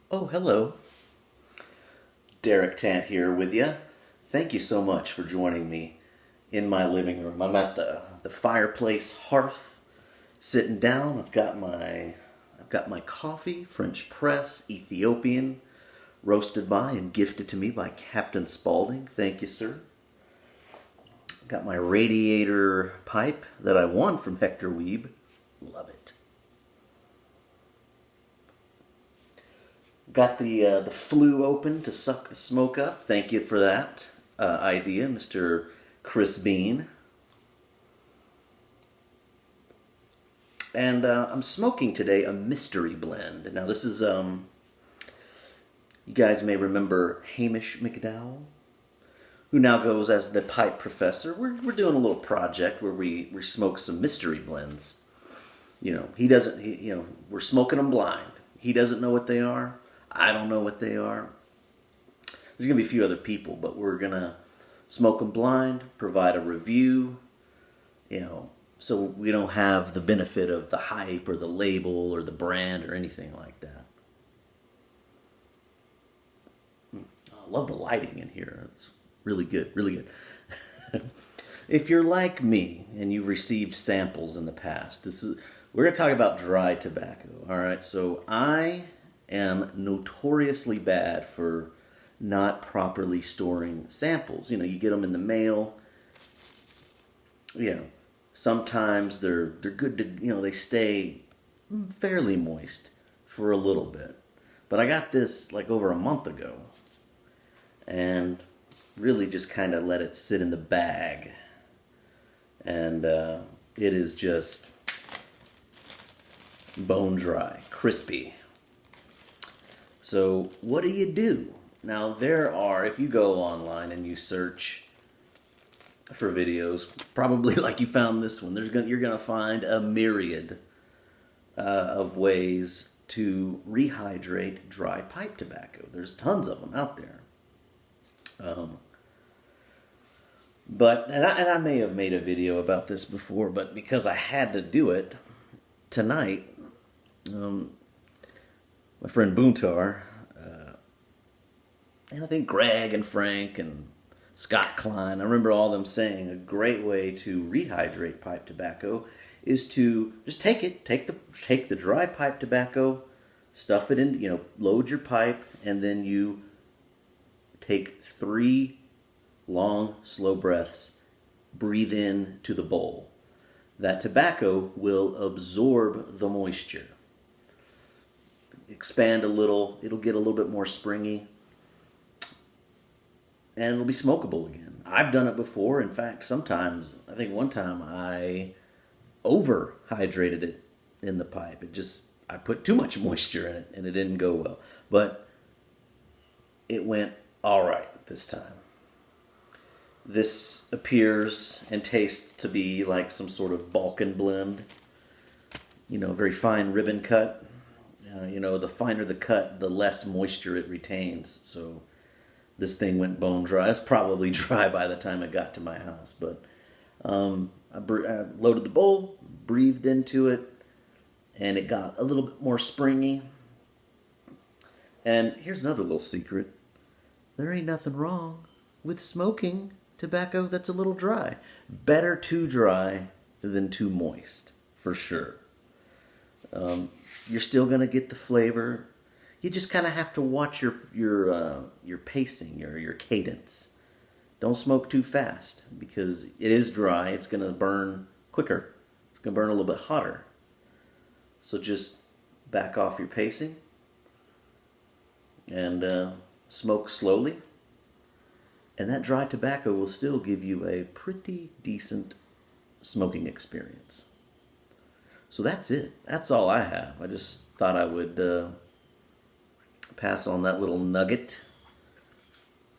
Oh, hello. Derek Tant here with you. Thank you so much for joining me in my living room. I'm at the fireplace hearth, sitting down. I've got my coffee, French press, Ethiopian, roasted by and gifted to me by Captain Spaulding. Thank you, sir. Got my radiator pipe that I won from Hector Weeb. Love it. Got the flue open to suck the smoke up. Thank you for that idea, Mr. Chris Bean. And I'm smoking today a mystery blend. Now this is you guys may remember Hamish McDowell, who now goes as the pipe professor. We're doing a little project where we smoke some mystery blends. He doesn't. We're smoking them blind. He doesn't know what they are. I don't know what they are. There's gonna be a few other people, but we're gonna smoke them blind, provide a review. So we don't have the benefit of the hype or the label or the brand or anything like that. I love the lighting in here. It's really good, really good. If you're like me and you've received samples in the past, we're going to talk about dry tobacco. All right, so I am notoriously bad for not properly storing samples. You get them in the mail. Sometimes they're good to, they stay fairly moist for a little bit. But I got this like over a month ago and really just kind of let it sit in the bag. And it is just bone dry, crispy. So what do you do? Now if you go online and you search for videos, probably like you found this one, you're gonna find a myriad of ways to rehydrate dry pipe tobacco. There's tons of them out there. I may have made a video about this before, but because I had to do it tonight, my friend Boontar, and I think Greg and Frank and Scott Klein, I remember all them saying a great way to rehydrate pipe tobacco is to just take the dry pipe tobacco, stuff it in, load your pipe, and then you take 3 long, slow breaths, breathe in to the bowl. That tobacco will absorb the moisture, expand a little, it'll get a little bit more springy, and it'll be smokable again. I've done it before. In fact, sometimes, I think one time I over-hydrated it in the pipe. I put too much moisture in it and it didn't go well. But it went all right this time. This appears and tastes to be like some sort of Balkan blend. Very fine ribbon cut. The finer the cut, the less moisture it retains. So this thing went bone dry. It's probably dry by the time it got to my house. But I loaded the bowl, breathed into it, and it got a little bit more springy. And here's another little secret. There ain't nothing wrong with smoking tobacco that's a little dry. Better too dry than too moist, for sure. You're still going to get the flavor. You just kind of have to watch your pacing, your cadence. Don't smoke too fast because it is dry. It's going to burn quicker. It's going to burn a little bit hotter. So just back off your pacing and smoke slowly. And that dry tobacco will still give you a pretty decent smoking experience. So that's it. That's all I have. I just thought I would pass on that little nugget.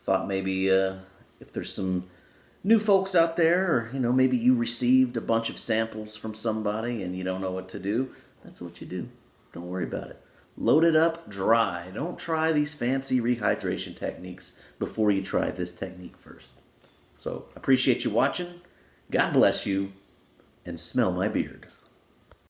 Thought maybe if there's some new folks out there, or maybe you received a bunch of samples from somebody and you don't know what to do, that's what you do. Don't worry about it. Load it up dry. Don't try these fancy rehydration techniques before you try this technique first. So, appreciate you watching. God bless you, and smell my beard.